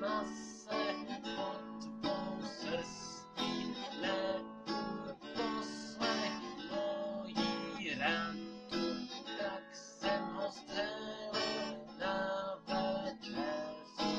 mase pod tvou srstí, neposlech mojí rantu, tak jsem ho střelil na večeři.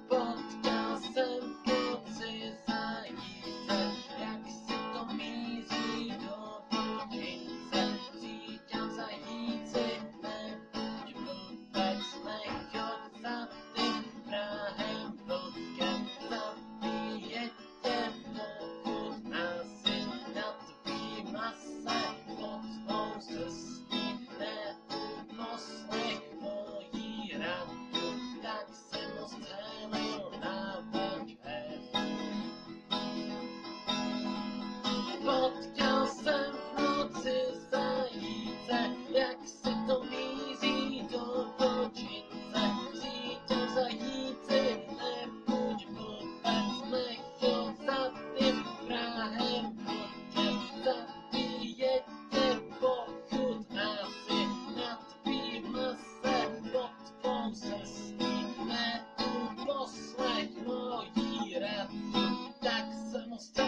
Potkal jsem v noci zajíce, jak si to míří do vodince. Říkám zajíci, nebuď blbec, nechoď za tím vrahem vlkem. Zabije tě, pokud asi na tvý mase pod tvou srstí, neuposlech mojí rantu, tak jsem ho střelil na večeři. Potkal jsem v noci zajíce, jak si to míří do vodince. Říkám zajíci, nebuď blbec, nechoď za tím vrahem vlkem. Zabije tě, pokud asi na tvým mase pod tvou srstí, neuposlech mojí rantu, tak jsem ho střelil